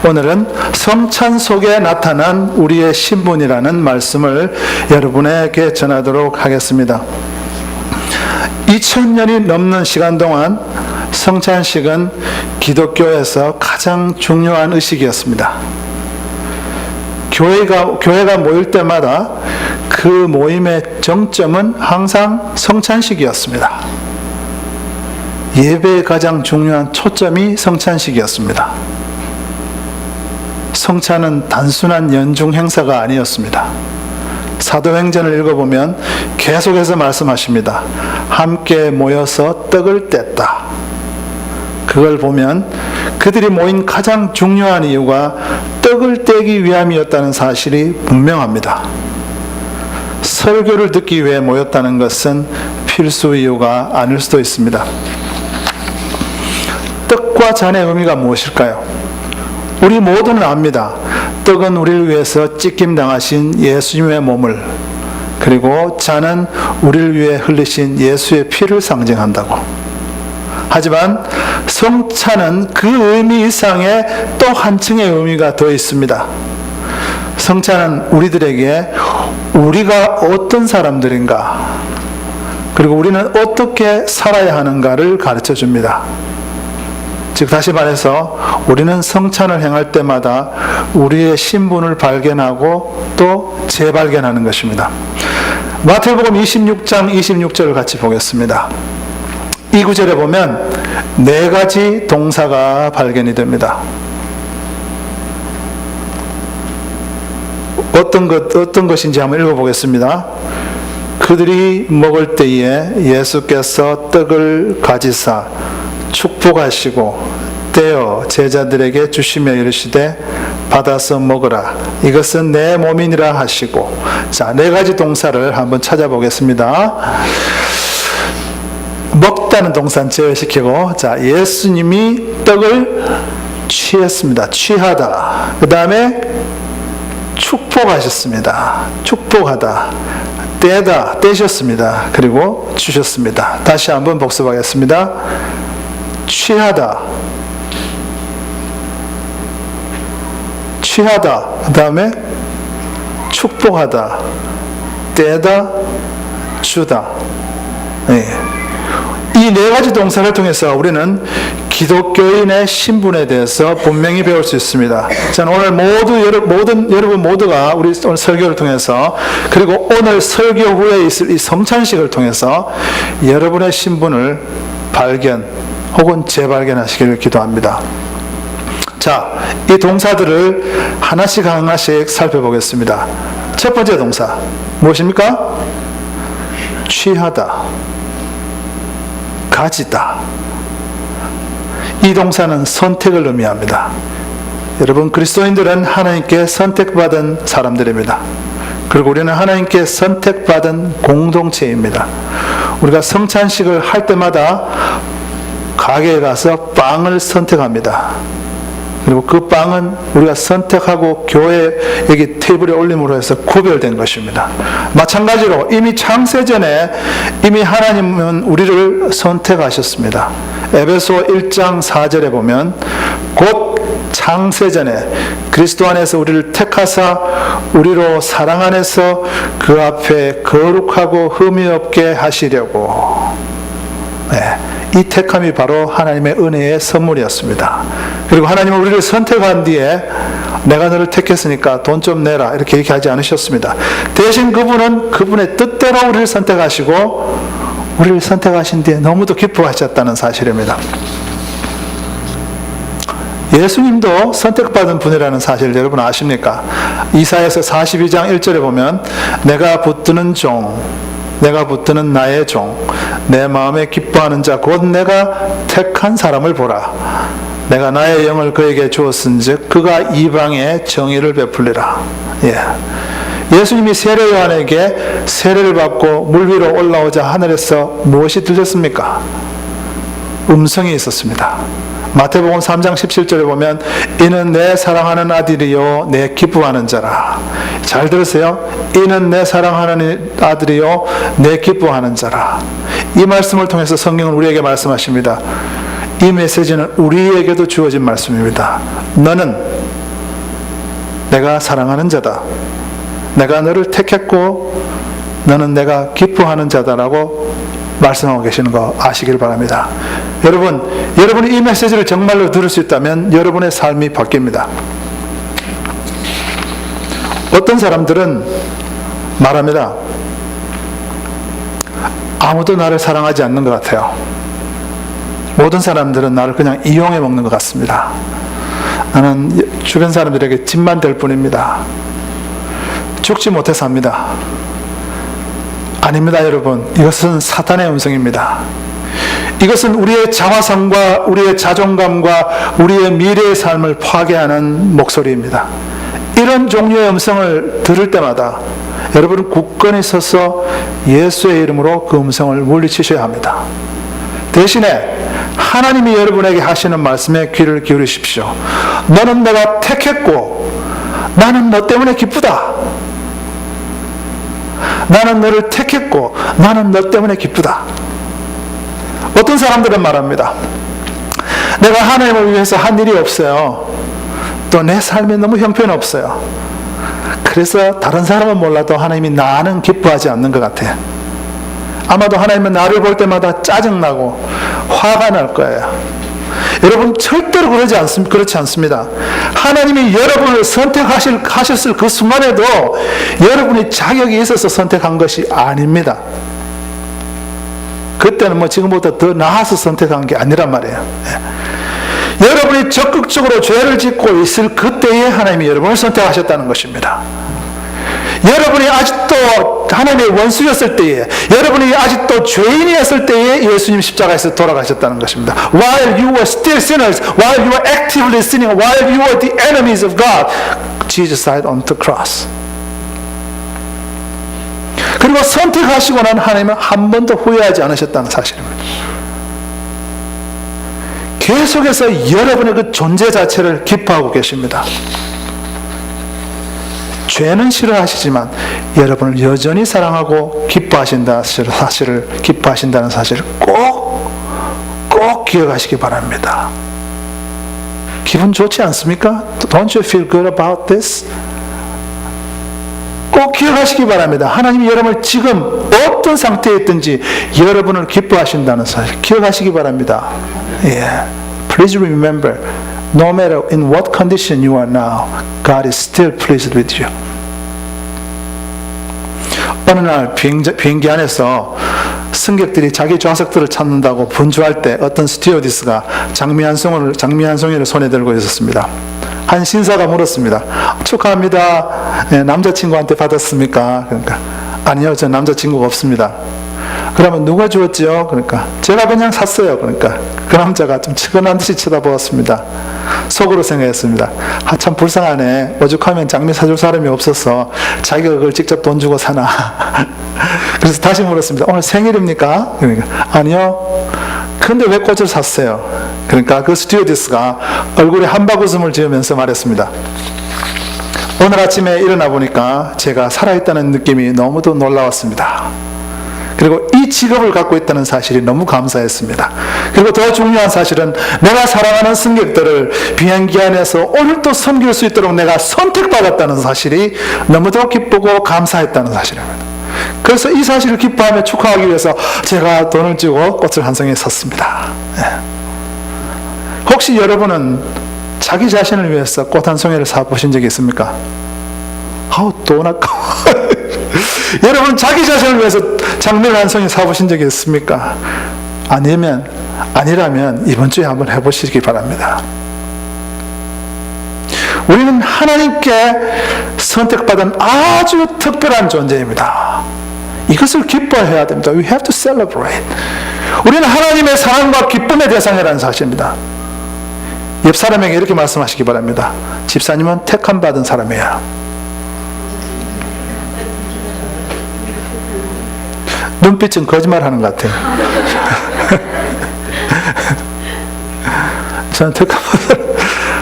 오늘은 성찬 속에 나타난 우리의 신분이라는 말씀을 여러분에게 전하도록 하겠습니다. 2000년이 넘는 시간 동안 성찬식은 기독교에서 가장 중요한 의식이었습니다. 교회가 모일 때마다 그 모임의 정점은 항상 성찬식이었습니다. 예배의 가장 중요한 초점이 성찬식이었습니다. 성찬은 단순한 연중 행사가 아니었습니다. 사도행전을 읽어보면 계속해서 말씀하십니다. 함께 모여서 떡을 뗐다. 그걸 보면 그들이 모인 가장 중요한 이유가 떡을 떼기 위함이었다는 사실이 분명합니다. 설교를 듣기 위해 모였다는 것은 필수 이유가 아닐 수도 있습니다. 떡과 잔의 의미가 무엇일까요? 우리 모두는 압니다. 떡은 우리를 위해서 찢김당하신 예수님의 몸을, 그리고 잔은 우리를 위해 흘리신 예수의 피를 상징한다고. 하지만 성찬은 그 의미 이상의 또 한층의 의미가 더 있습니다. 성찬은 우리들에게 우리가 어떤 사람들인가, 그리고 우리는 어떻게 살아야 하는가를 가르쳐 줍니다. 즉 다시 말해서 우리는 성찬을 행할 때마다 우리의 신분을 발견하고 또 재발견하는 것입니다. 마태복음 26장 26절을 같이 보겠습니다. 이 구절에 보면 4가지 동사가 발견이 됩니다. 어떤 것인지 한번 읽어보겠습니다. 그들이 먹을 때에 예수께서 떡을 가지사 축복하시고 떼어 제자들에게 주시며 이르시되 받아서 먹으라. 이것은 내 몸이니라 하시고. 자, 4가지 동사를 한번 찾아보겠습니다. 먹다는 동사는 제외시키고, 자, 예수님이 떡을 취했습니다. 취하다. 그 다음에 축복하셨습니다. 축복하다. 떼다. 떼셨습니다. 그리고 주셨습니다. 다시 한번 복습하겠습니다. 취하다. 취하다. 그 다음에 축복하다. 떼다. 주다. 네. 이 4가지 동사를 통해서 우리는 기독교인의 신분에 대해서 분명히 배울 수 있습니다. 저는 오늘 여러분 모두가 우리 오늘 설교를 통해서, 그리고 오늘 설교 후에 있을 이 성찬식을 통해서 여러분의 신분을 발견 혹은 재발견하시기를 기도합니다. 자, 이 동사들을 하나씩 살펴보겠습니다. 첫 번째 동사 무엇입니까? 취하다. 가지다. 이 동사는 선택을 의미합니다. 여러분, 그리스도인들은 하나님께 선택받은 사람들입니다. 그리고 우리는 하나님께 선택받은 공동체입니다. 우리가 성찬식을 할 때마다 가게에 가서 빵을 선택합니다. 그리고 그 빵은 우리가 선택하고 교회 여기 테이블에 올림으로 해서 구별된 것입니다. 마찬가지로 이미 창세전에 이미 하나님은 우리를 선택하셨습니다. 에베소 1장 4절에 보면 곧 창세전에 그리스도 안에서 우리를 택하사 우리로 사랑 안에서 그 앞에 거룩하고 흠이 없게 하시려고. 네. 이 택함이 바로 하나님의 은혜의 선물이었습니다. 그리고 하나님은 우리를 선택한 뒤에 내가 너를 택했으니까 돈 좀 내라 이렇게 얘기하지 않으셨습니다. 대신 그분은 그분의 뜻대로 우리를 선택하시고 우리를 선택하신 뒤에 너무도 기뻐하셨다는 사실입니다. 예수님도 선택받은 분이라는 사실 여러분 아십니까? 이사야서 42장 1절에 보면 내가 붙드는 종, 내가 붙드는 나의 종, 내 마음에 기뻐하는 자 곧 내가 택한 사람을 보라. 내가 나의 영을 그에게 주었은즉 그가 이방에 정의를 베풀리라. 예수님이 세례 요한에게 세례를 받고 물 위로 올라오자 하늘에서 무엇이 들렸습니까? 음성이 있었습니다. 마태복음 3장 17절에 보면 이는 내 사랑하는 아들이요 내 기뻐하는 자라. 잘 들으세요. 이는 내 사랑하는 아들이요 내 기뻐하는 자라. 이 말씀을 통해서 성경은 우리에게 말씀하십니다. 이 메시지는 우리에게도 주어진 말씀입니다. 너는 내가 사랑하는 자다. 내가 너를 택했고 너는 내가 기뻐하는 자다라고 말씀하고 계시는 거 아시길 바랍니다. 여러분이 이 메시지를 정말로 들을 수 있다면 여러분의 삶이 바뀝니다. 어떤 사람들은 말합니다. 아무도 나를 사랑하지 않는 것 같아요. 모든 사람들은 나를 그냥 이용해 먹는 것 같습니다. 나는 주변 사람들에게 짐만 될 뿐입니다. 죽지 못해 삽니다. 아닙니다, 여러분. 이것은 사탄의 음성입니다. 이것은 우리의 자화상과 우리의 자존감과 우리의 미래의 삶을 파괴하는 목소리입니다. 이런 종류의 음성을 들을 때마다 여러분은 굳건히 서서 예수의 이름으로 그 음성을 물리치셔야 합니다. 대신에 하나님이 여러분에게 하시는 말씀에 귀를 기울이십시오. 너는 내가 택했고 나는 너 때문에 기쁘다. 나는 너를 택했고 나는 너 때문에 기쁘다. 어떤 사람들은 말합니다. 내가 하나님을 위해서 한 일이 없어요. 또 내 삶에 너무 형편없어요. 그래서 다른 사람은 몰라도 하나님이 나는 기뻐하지 않는 것 같아요. 아마도 하나님은 나를 볼 때마다 짜증나고 화가 날 거예요. 여러분 절대로 그렇지 않습니다. 하나님이 여러분을 선택하셨을 그 순간에도 여러분이 자격이 있어서 선택한 것이 아닙니다. 그때는 지금보다 더 나아서 선택한 게 아니란 말이에요. 여러분이 적극적으로 죄를 짓고 있을 그때에 하나님이 여러분을 선택하셨다는 것입니다. 여러분이 아직도 하나님의 원수였을 때에, 여러분이 아직도 죄인이었을 때에 예수님 십자가에서 돌아가셨다는 것입니다. While you were still sinners, while you were actively sinning, while you were the enemies of God, Jesus died on the cross. 그리고 선택하시고 난 하나님은 한 번도 후회하지 않으셨다는 사실입니다. 계속해서 여러분의 그 존재 자체를 기뻐하고 계십니다. 죄는 싫어하시지만 여러분을 여전히 사랑하고 기뻐하신다는 사실을 꼭 기억하시기 바랍니다. 기분 좋지 않습니까? Don't you feel good about this? 꼭 기억하시기 바랍니다. 하나님이 여러분을 지금 어떤 상태에 있든지 여러분을 기뻐하신다는 사실 기억하시기 바랍니다. Please remember, no matter in what condition you are now, God is still pleased with you. 어느 날 비행기 안에서 승객들이 자기 좌석들을 찾는다고 분주할 때 어떤 스튜어디스가 장미 한 송이를 손에 들고 있었습니다. 한 신사가 물었습니다. 축하합니다. 남자친구한테 받았습니까? 그러니까 아니요, 저 남자친구가 없습니다. 그러면 누가 주었지요? 그러니까 제가 그냥 샀어요. 그러니까 그 남자가 좀 측은한 듯이 쳐다보았습니다. 속으로 생각했습니다. 참 불쌍하네. 오죽하면 장미 사줄 사람이 없어서 자기가 그걸 직접 돈 주고 사나. 그래서 다시 물었습니다. 오늘 생일입니까? 그러니까 아니요. 근데 왜 꽃을 샀어요? 그러니까 그 스튜어디스가 얼굴에 한바구음을 지으면서 말했습니다. 오늘 아침에 일어나 보니까 제가 살아있다는 느낌이 너무도 놀라웠습니다. 그리고 이 직업을 갖고 있다는 사실이 너무 감사했습니다. 그리고 더 중요한 사실은 내가 사랑하는 승객들을 비행기 안에서 오늘도 섬길 수 있도록 내가 선택받았다는 사실이 너무도 기쁘고 감사했다는 사실입니다. 그래서 이 사실을 기뻐하며 축하하기 위해서 제가 돈을 주고 꽃을 한 송이 샀습니다. 혹시 여러분은 자기 자신을 위해서 꽃 한 송이를 사보신 적이 있습니까? 아우 돈 아까워. 여러분 자기 자신을 위해서 장미를 한 송이 사보신 적이 있습니까? 아니라면 이번 주에 한번 해보시기 바랍니다. 우리는 하나님께 선택받은 아주 특별한 존재입니다. 이것을 기뻐해야 됩니다. We have to celebrate. 우리는 하나님의 사랑과 기쁨의 대상이라는 사실입니다. 옆 사람에게 이렇게 말씀하시기 바랍니다. 집사님은 택함 받은 사람이에요. 눈빛은 거짓말하는 것 같아요. 저는 택함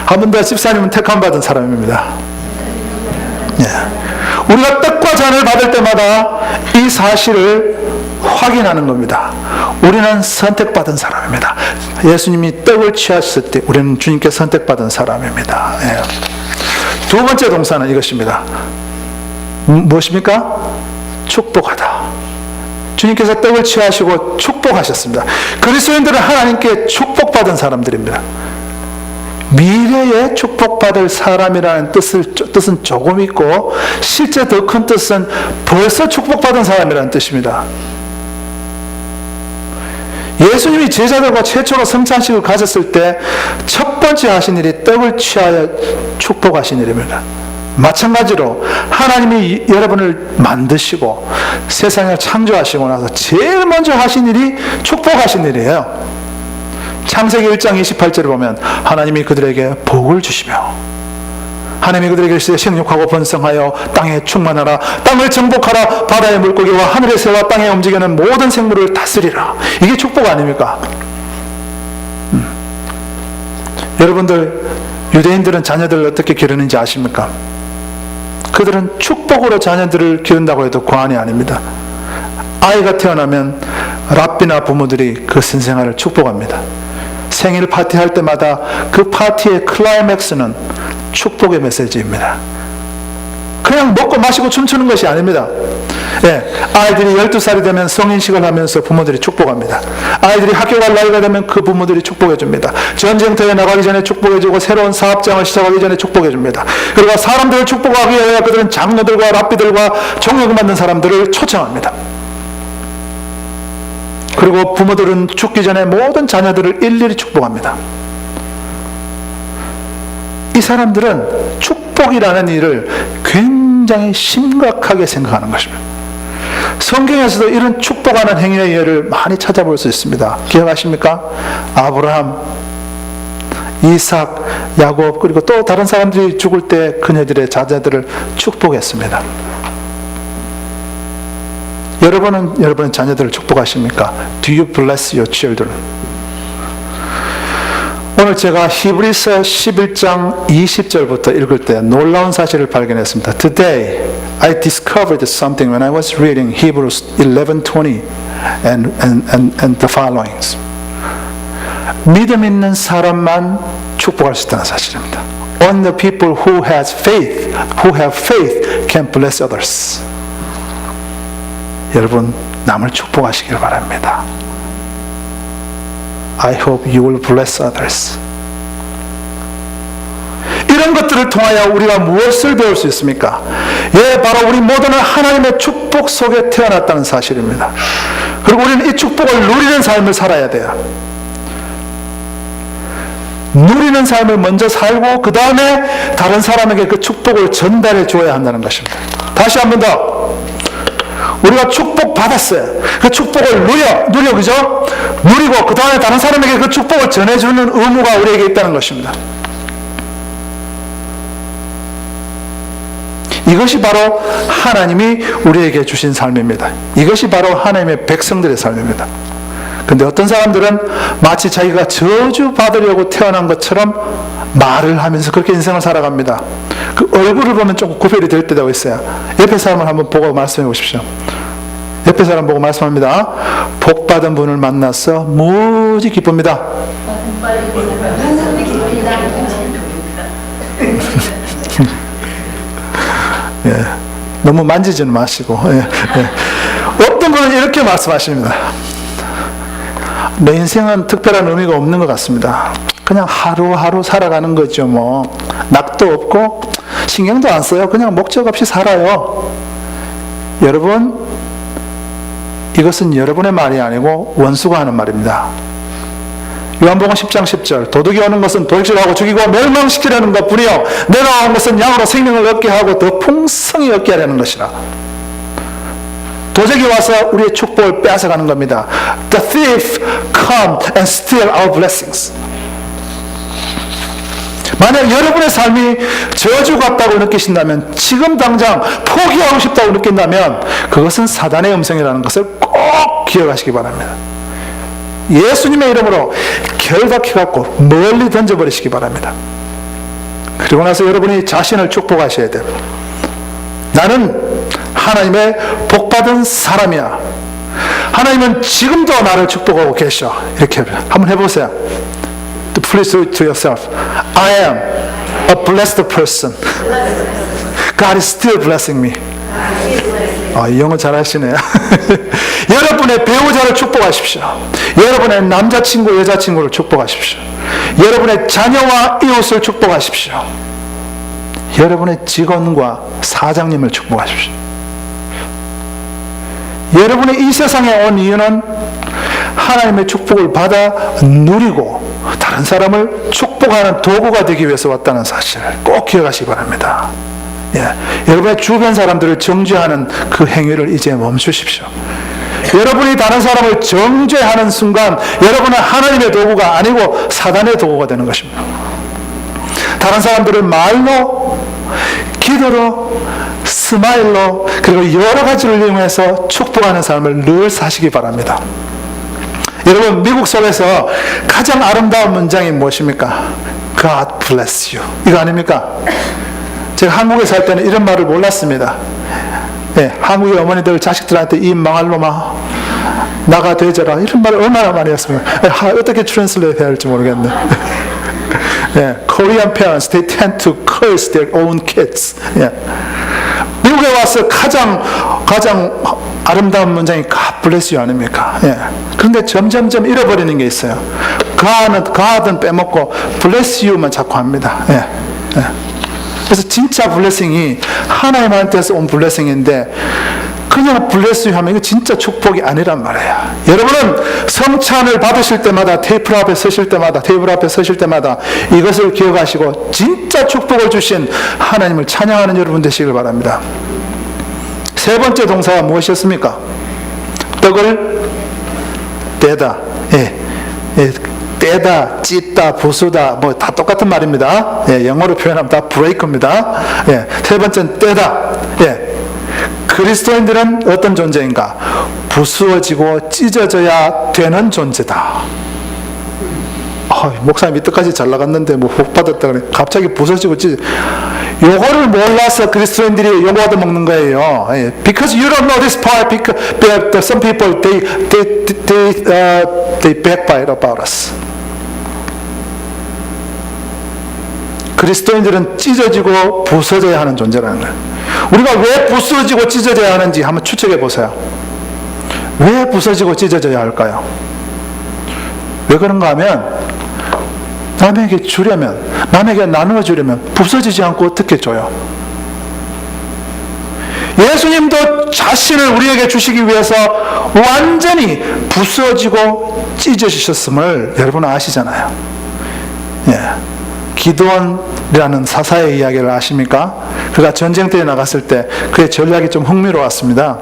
한 번 더 집사님은 택함 받은 사람입니다. 우리가 떡과 잔을 받을 때마다 이 사실을 확인하는 겁니다. 우리는 선택받은 사람입니다. 예수님이 떡을 취하셨을 때 우리는 주님께 선택받은 사람입니다. 두 번째 동사는 이것입니다. 무엇입니까? 축복하다. 주님께서 떡을 취하시고 축복하셨습니다. 그리스도인들은 하나님께 축복받은 사람들입니다. 미래에 축복받을 사람이라는 뜻은 조금 있고, 실제 더 큰 뜻은 벌써 축복받은 사람이라는 뜻입니다. 예수님이 제자들과 최초로 성찬식을 가졌을 때 첫 번째 하신 일이 떡을 취하여 축복하신 일입니다. 마찬가지로 하나님이 여러분을 만드시고 세상을 창조하시고 나서 제일 먼저 하신 일이 축복하신 일이에요. 창세기 1장 28절을 보면 하나님이 그들에게 복을 주시며, 하나님이 그들에게 생육하고 번성하여 땅에 충만하라, 땅을 정복하라, 바다의 물고기와 하늘의 새와 땅에 움직이는 모든 생물을 다스리라. 이게 축복 아닙니까? 여러분들, 유대인들은 자녀들을 어떻게 기르는지 아십니까? 그들은 축복으로 자녀들을 기른다고 해도 과언이 아닙니다. 아이가 태어나면 랍비나 부모들이 그 신생아를 축복합니다. 생일 파티할 때마다 그 파티의 클라이맥스는 축복의 메시지입니다. 그냥 먹고 마시고 춤추는 것이 아닙니다. 아이들이 12살이 되면 성인식을 하면서 부모들이 축복합니다. 아이들이 학교 갈 나이가 되면 그 부모들이 축복해 줍니다. 전쟁터에 나가기 전에 축복해 주고, 새로운 사업장을 시작하기 전에 축복해 줍니다. 그리고 사람들을 축복하기 위해 그들은 장로들과 랍비들과 종교를 만든 사람들을 초청합니다. 그리고 부모들은 죽기 전에 모든 자녀들을 일일이 축복합니다. 이 사람들은 축복이라는 일을 굉장히 심각하게 생각하는 것입니다. 성경에서도 이런 축복하는 행위의 예를 많이 찾아볼 수 있습니다. 기억하십니까? 아브라함, 이삭, 야곱, 그리고 또 다른 사람들이 죽을 때 그녀들의 자녀들을 축복했습니다. 여러분은 여러분의 자녀들을 축복하십니까? Do you bless your children? 오늘 제가 히브리서 11장 20절부터 읽을 때 놀라운 사실을 발견했습니다. Today I discovered something when I was reading Hebrews 11:20 and the followings. 믿음 있는 사람만 축복할 수 있다는 사실입니다. Only the people who have faith can bless others. 여러분, 남을 축복하시길 바랍니다. I hope you will bless others. 이런 것들을 통하여 우리가 무엇을 배울 수 있습니까? 바로 우리 모두는 하나님의 축복 속에 태어났다는 사실입니다. 그리고 우리는 이 축복을 누리는 삶을 살아야 돼요. 누리는 삶을 먼저 살고 그 다음에 다른 사람에게 그 축복을 전달해 주어야 한다는 것입니다. 다시 한 번 더. 우리가 축복 받았어요. 그 축복을 누려, 그죠? 누리고 그 다음에 다른 사람에게 그 축복을 전해주는 의무가 우리에게 있다는 것입니다. 이것이 바로 하나님이 우리에게 주신 삶입니다. 이것이 바로 하나님의 백성들의 삶입니다. 근데 어떤 사람들은 마치 자기가 저주받으려고 태어난 것처럼 말을 하면서 그렇게 인생을 살아갑니다. 그 얼굴을 보면 조금 구별이 될 때도 있어요. 옆에 사람을 한번 보고 말씀해 보십시오. 옆에 사람 보고 말씀합니다. 복받은 분을 만나서 무지 기쁩니다. 너무 만지지는 마시고. 어떤 분은 이렇게 말씀하십니다. 내 인생은 특별한 의미가 없는 것 같습니다. 그냥 하루하루 살아가는 거죠. 뭐 낙도 없고 신경도 안 써요. 그냥 목적 없이 살아요. 여러분, 이것은 여러분의 말이 아니고 원수가 하는 말입니다. 요한복음 10장 10절, 도둑이 오는 것은 돌질하고 죽이고 멸망시키려는 것뿐이요 내가 온 것은 양으로 생명을 얻게 하고 더 풍성히 얻게 하려는 것이라. 도적이 와서 우리의 축복을 빼앗아가는 겁니다. The thief come and steal our blessings. 만약 여러분의 삶이 저주 같다고 느끼신다면, 지금 당장 포기하고 싶다고 느낀다면 그것은 사단의 음성이라는 것을 꼭 기억하시기 바랍니다. 예수님의 이름으로 결박해갖고 멀리 던져버리시기 바랍니다. 그리고 나서 여러분이 자신을 축복하셔야 돼요. 나는 하나님의 복받은 사람이야. 하나님은 지금도 나를 축복하고 계셔. 이렇게 한번 해보세요. Please do it to yourself. I am a blessed person. God is still blessing me. 이 영어 잘하시네요. 여러분의 배우자를 축복하십시오. 여러분의 남자친구, 여자친구를 축복하십시오. 여러분의 자녀와 이웃을 축복하십시오. 여러분의 직원과 사장님을 축복하십시오. 여러분의 이 세상에 온 이유는 하나님의 축복을 받아 누리고 다른 사람을 축복하는 도구가 되기 위해서 왔다는 사실을 꼭 기억하시기 바랍니다. 여러분의 주변 사람들을 정죄하는 그 행위를 이제 멈추십시오. 여러분이 다른 사람을 정죄하는 순간 여러분은 하나님의 도구가 아니고 사단의 도구가 되는 것입니다. 다른 사람들을 말로, 기도로, 스마일로, 그리고 여러 가지를 이용해서 축복하는 삶을 늘 사시기 바랍니다. 여러분, 미국 속에서 가장 아름다운 문장이 무엇입니까? God bless you. 이거 아닙니까? 제가 한국에 살 때는 이런 말을 몰랐습니다. 한국의 어머니들 자식들한테 이 망할 놈아 나가 되져라 이런 말을 얼마나 많이 했습니까? 어떻게 트랜슬레이트 해야 할지 모르겠네. Korean parents, they tend to curse their own kids. 미국에 와서 가장 아름다운 문장이 God bless you 아닙니까? 그런데 점점점 잃어버리는 게 있어요. God은 빼먹고 bless you만 자꾸 합니다. 그래서 진짜 블레싱이 하나님한테서 온 블레싱인데 그냥 bless you 하면 이거 진짜 축복이 아니란 말이에요. 여러분은 성찬을 받으실 때마다 테이블 앞에 서실 때마다 이것을 기억하시고 진짜 축복을 주신 하나님을 찬양하는 여러분 되시길 바랍니다. 세 번째 동사가 무엇이었습니까? 떡을 떼다. 떼다, 찢다, 부수다, 뭐 다 똑같은 말입니다. 영어로 표현하면 다 break입니다. 세 번째는 떼다. 그리스도인들은 어떤 존재인가? 부수어지고 찢어져야 되는 존재다. 목사님 이때까지 잘 나갔는데 뭐 복 받았다 그래. 갑자기 부서지고 찢어. 요거를 몰라서 그리스도인들이 요거 얻어먹는 거예요. Because you don't know this part, because some people they backbite about us. 그리스도인들은 찢어지고 부서져야 하는 존재라는 거예요. 우리가 왜 부서지고 찢어져야 하는지 한번 추측해 보세요. 왜 부서지고 찢어져야 할까요? 왜 그런가 하면 남에게 주려면, 남에게 나누어 주려면 부서지지 않고 어떻게 줘요? 예수님도 자신을 우리에게 주시기 위해서 완전히 부서지고 찢어지셨음을 여러분 아시잖아요. 기드온이라는 사사의 이야기를 아십니까? 그가 전쟁터에 나갔을 때 그의 전략이 좀 흥미로웠습니다.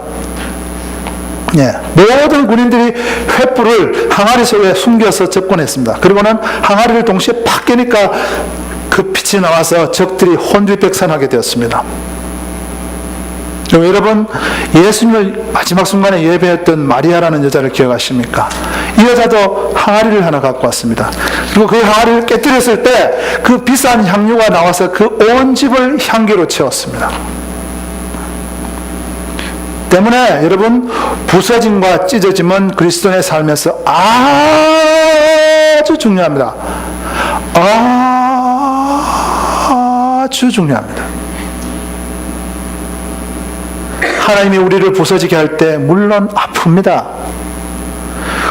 모든 군인들이 횃불을 항아리 속에 숨겨서 접근했습니다. 그리고는 항아리를 동시에 팍 깨니까 그 빛이 나와서 적들이 혼비백산하게 되었습니다. 여러분, 예수님을 마지막 순간에 예배했던 마리아라는 여자를 기억하십니까? 이 여자도 항아리를 하나 갖고 왔습니다. 그리고 그 항아리를 깨뜨렸을 때 그 비싼 향유가 나와서 그 온 집을 향기로 채웠습니다. 때문에 여러분, 부서짐과 찢어짐은 그리스도인의 삶에서 아주 중요합니다. 아주 중요합니다. 하나님이 우리를 부서지게 할 때 물론 아픕니다.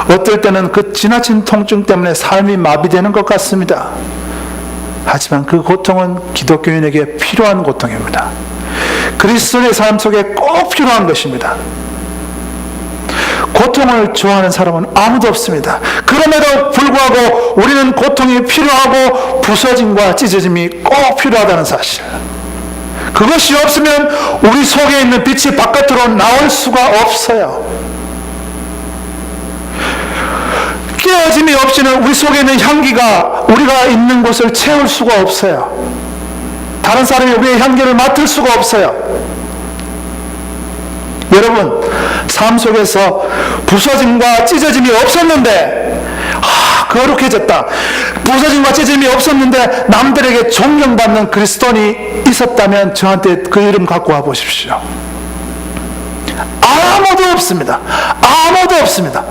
어떨 때는 그 지나친 통증 때문에 삶이 마비되는 것 같습니다. 하지만 그 고통은 기독교인에게 필요한 고통입니다. 그리스도의 삶 속에 꼭 필요한 것입니다. 고통을 좋아하는 사람은 아무도 없습니다. 그럼에도 불구하고 우리는 고통이 필요하고 부서짐과 찢어짐이 꼭 필요하다는 사실. 그것이 없으면 우리 속에 있는 빛이 바깥으로 나올 수가 없어요. 깨어짐이 없이는 우리 속에 있는 향기가 우리가 있는 곳을 채울 수가 없어요. 다른 사람이 우리의 향기를 맡을 수가 없어요. 여러분, 삶 속에서 부서짐과 찢어짐이 없었는데 거룩해졌다. 부서짐과 찢어짐이 없었는데 남들에게 존경받는 그리스도인이 있었다면 저한테 그 이름 갖고 와보십시오. 아무도 없습니다. 아무도 없습니다.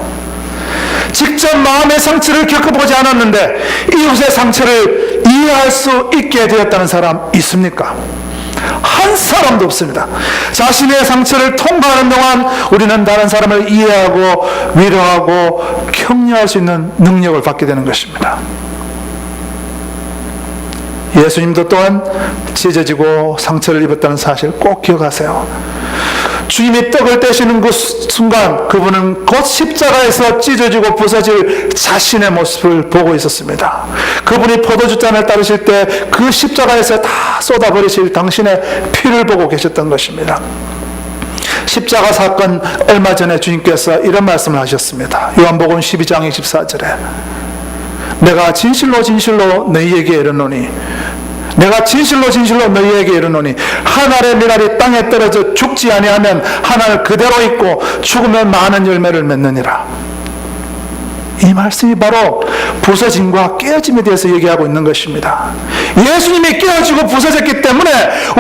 직접 마음의 상처를 겪어보지 않았는데 이웃의 상처를 이해할 수 있게 되었다는 사람 있습니까? 한 사람도 없습니다. 자신의 상처를 통과하는 동안 우리는 다른 사람을 이해하고 위로하고 격려할 수 있는 능력을 받게 되는 것입니다. 예수님도 또한 찢어지고 상처를 입었다는 사실 꼭 기억하세요. 주님이 떡을 떼시는 그 순간 그분은 곧 십자가에서 찢어지고 부서질 자신의 모습을 보고 있었습니다. 그분이 포도주 잔을 따르실 때 그 십자가에서 다 쏟아버리실 당신의 피를 보고 계셨던 것입니다. 십자가 사건 얼마 전에 주님께서 이런 말씀을 하셨습니다. 요한복음 12장 24절에 내가 진실로 진실로 너희에게 이르노니 내가 진실로 진실로 너희에게 이르노니 한 알의 미랄이 땅에 떨어져 죽지 아니하면 한 알 그대로 있고 죽으면 많은 열매를 맺느니라. 이 말씀이 바로 부서짐과 깨어짐에 대해서 얘기하고 있는 것입니다. 예수님이 깨어지고 부서졌기 때문에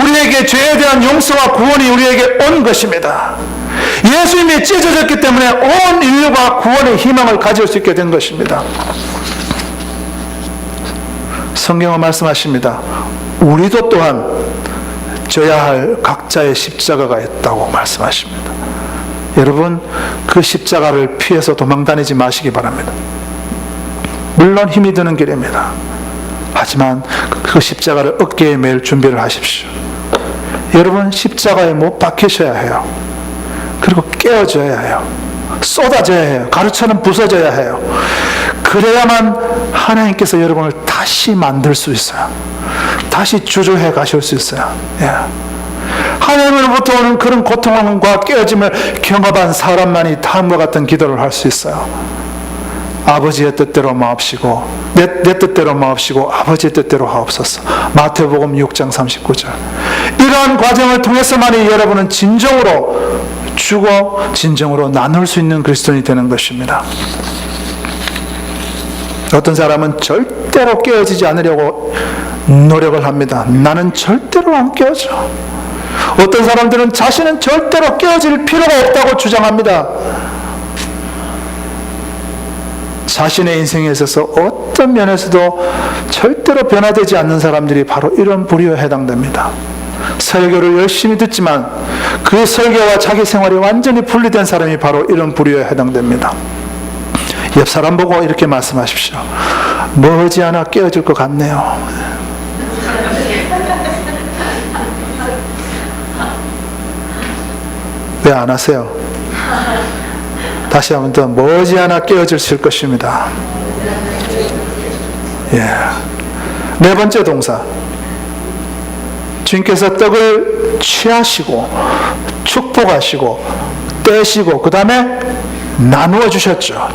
우리에게 죄에 대한 용서와 구원이 우리에게 온 것입니다. 예수님이 찢어졌기 때문에 온 인류가 구원의 희망을 가질 수 있게 된 것입니다. 성경은 말씀하십니다. 우리도 또한 져야 할 각자의 십자가가 있다고 말씀하십니다. 여러분, 그 십자가를 피해서 도망다니지 마시기 바랍니다. 물론 힘이 드는 길입니다. 하지만 그 십자가를 어깨에 매일 준비를 하십시오. 여러분, 십자가에 못 박히셔야 해요. 그리고 깨어져야 해요. 쏟아져야 해요. 가루처럼 부서져야 해요. 그래야만 하나님께서 여러분을 다시 만들 수 있어요. 다시 주저해 가실 수 있어요. 예. 하나님으로부터 오는 그런 고통과 깨어짐을 경험한 사람만이 다음과 같은 기도를 할 수 있어요. 아버지의 뜻대로 마옵시고 내 뜻대로 마옵시고 아버지의 뜻대로 하옵소서. 마태복음 6장 39절. 이러한 과정을 통해서만이 여러분은 진정으로 주고 진정으로 나눌 수 있는 그리스도인이 되는 것입니다. 어떤 사람은 절대로 깨어지지 않으려고 노력을 합니다. 나는 절대로 안 깨어져. 어떤 사람들은 자신은 절대로 깨어질 필요가 없다고 주장합니다. 자신의 인생에 있어서 어떤 면에서도 절대로 변화되지 않는 사람들이 바로 이런 부류에 해당됩니다. 설교를 열심히 듣지만 그 설교와 자기 생활이 완전히 분리된 사람이 바로 이런 부류에 해당됩니다. 옆 사람 보고 이렇게 말씀하십시오. 머지않아 깨어질 것 같네요. 왜 안 하세요? 다시 한번 더 머지않아 깨어질 것입니다. 예. 네 번째 동사. 주님께서 떡을 취하시고 축복하시고 떼시고 그 다음에 나누어 주셨죠.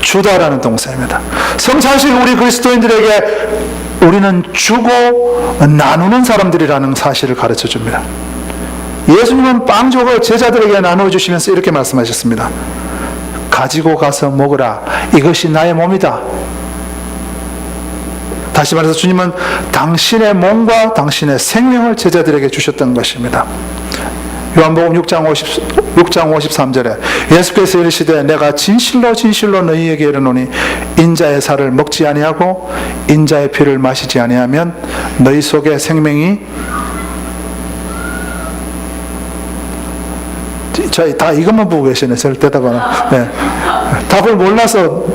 주다라는 동사입니다. 성찬식 우리 그리스도인들에게 우리는 주고 나누는 사람들이라는 사실을 가르쳐 줍니다. 예수님은 빵 조각을 제자들에게 나누어 주시면서 이렇게 말씀하셨습니다. 가지고 가서 먹으라. 이것이 나의 몸이다. 다시 말해서 주님은 당신의 몸과 당신의 생명을 제자들에게 주셨던 것입니다. 요한복음 6장 53절에 예수께서 이르시되 내가 진실로 진실로 너희에게 이르노니 인자의 살을 먹지 아니하고 인자의 피를 마시지 아니하면 너희 속에 생명이 다 이것만 보고 계시네. 저를 대답하는. 네. 답을 몰라서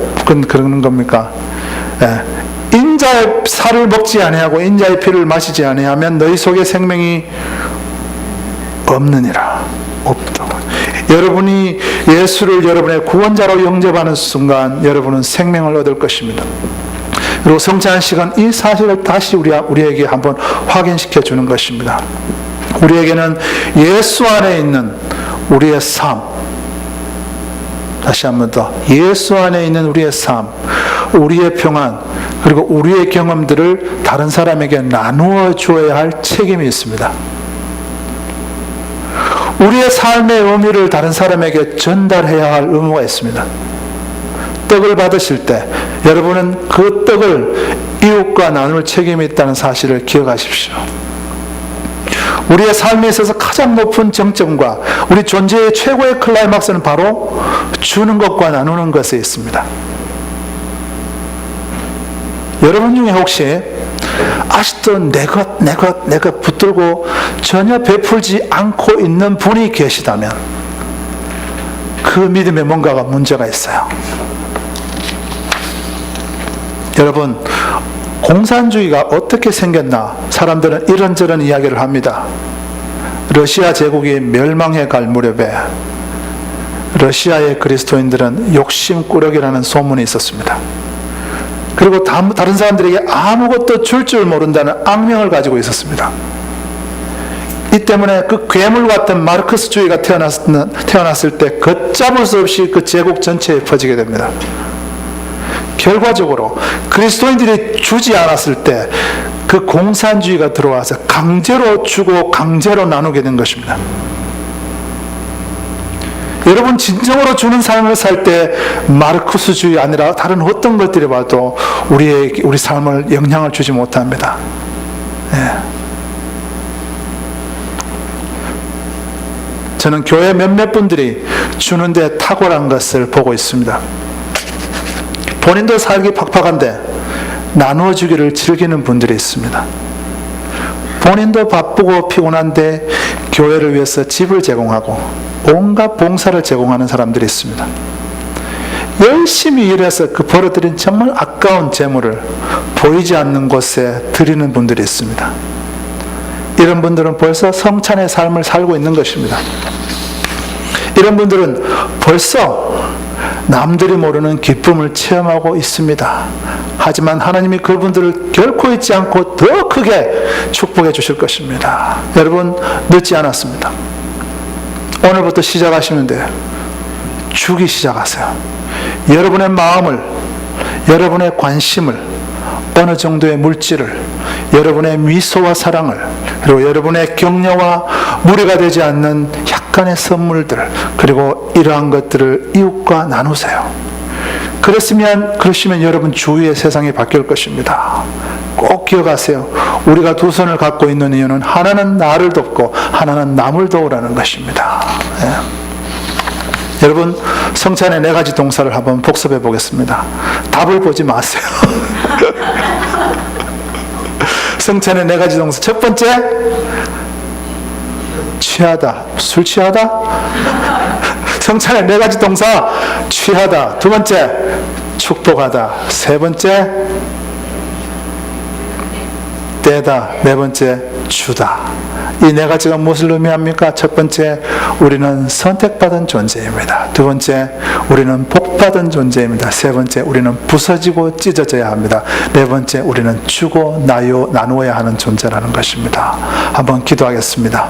그러는 겁니까? 네. 인자의 살을 먹지 아니하고 인자의 피를 마시지 아니하면 너희 속에 생명이 없느니라. 없다. 여러분이 예수를 여러분의 구원자로 영접하는 순간 여러분은 생명을 얻을 것입니다. 그리고 성찬 시간 이 사실을 다시 우리에게 한번 확인시켜 주는 것입니다. 우리에게는 예수 안에 있는 우리의 삶, 다시 한번 더 예수 안에 있는 우리의 삶, 우리의 평안, 그리고 우리의 경험들을 다른 사람에게 나누어 주어야 할 책임이 있습니다. 우리의 삶의 의미를 다른 사람에게 전달해야 할 의무가 있습니다. 떡을 받으실 때 여러분은 그 떡을 이웃과 나눌 책임이 있다는 사실을 기억하십시오. 우리의 삶에 있어서 가장 높은 정점과 우리 존재의 최고의 클라이막스는 바로 주는 것과 나누는 것에 있습니다. 여러분 중에 혹시 아직도 내 것 붙들고 전혀 베풀지 않고 있는 분이 계시다면 그 믿음에 뭔가가 문제가 있어요. 여러분, 공산주의가 어떻게 생겼나 사람들은 이런저런 이야기를 합니다. 러시아 제국이 멸망해 갈 무렵에 러시아의 그리스도인들은 욕심꾸러기라는 소문이 있었습니다. 그리고 다른 사람들에게 아무것도 줄 모른다는 악명을 가지고 있었습니다. 이 때문에 그 괴물 같은 마르크스주의가 태어났을 때 걷잡을 수 없이 그 제국 전체에 퍼지게 됩니다. 결과적으로 그리스도인들이 주지 않았을 때 그 공산주의가 들어와서 강제로 주고 강제로 나누게 된 것입니다. 여러분, 진정으로 주는 삶을 살 때 마르크스주의 아니라 다른 어떤 것들이 봐도 우리 삶을 영향을 주지 못합니다. 네. 저는 교회 몇몇 분들이 주는데 탁월한 것을 보고 있습니다. 본인도 살기 팍팍한데 나누어 주기를 즐기는 분들이 있습니다. 본인도 바쁘고 피곤한데 교회를 위해서 집을 제공하고 온갖 봉사를 제공하는 사람들이 있습니다. 열심히 일해서 그 벌어들인 정말 아까운 재물을 보이지 않는 곳에 드리는 분들이 있습니다. 이런 분들은 벌써 성찬의 삶을 살고 있는 것입니다. 이런 분들은 벌써 남들이 모르는 기쁨을 체험하고 있습니다. 하지만 하나님이 그분들을 결코 잊지 않고 더 크게 축복해 주실 것입니다. 여러분, 늦지 않았습니다. 오늘부터 시작하시면 돼요. 주기 시작하세요. 여러분의 마음을, 여러분의 관심을, 어느 정도의 물질을, 여러분의 미소와 사랑을, 그리고 여러분의 격려와 무리가 되지 않는 약간의 선물들, 그리고 이러한 것들을 이웃과 나누세요. 그러시면 여러분 주위의 세상이 바뀔 것입니다. 꼭 기억하세요. 우리가 두 손을 갖고 있는 이유는 하나는 나를 돕고 하나는 남을 도우라는 것입니다. 예. 여러분, 성찬의 4가지 동사를 한번 복습해 보겠습니다. 답을 보지 마세요. 성찬의 4가지 동사. 첫 번째, 취하다. 술 취하다? 성찬의 4가지 동사, 취하다. 두 번째, 축복하다. 세 번째, 떼다. 네 번째, 주다. 이 4가지가 무엇을 의미합니까? 첫 번째, 우리는 선택받은 존재입니다. 두 번째, 우리는 복받은 존재입니다. 세 번째, 우리는 부서지고 찢어져야 합니다. 네 번째, 우리는 주고 나누어야 하는 존재라는 것입니다. 한번 기도하겠습니다.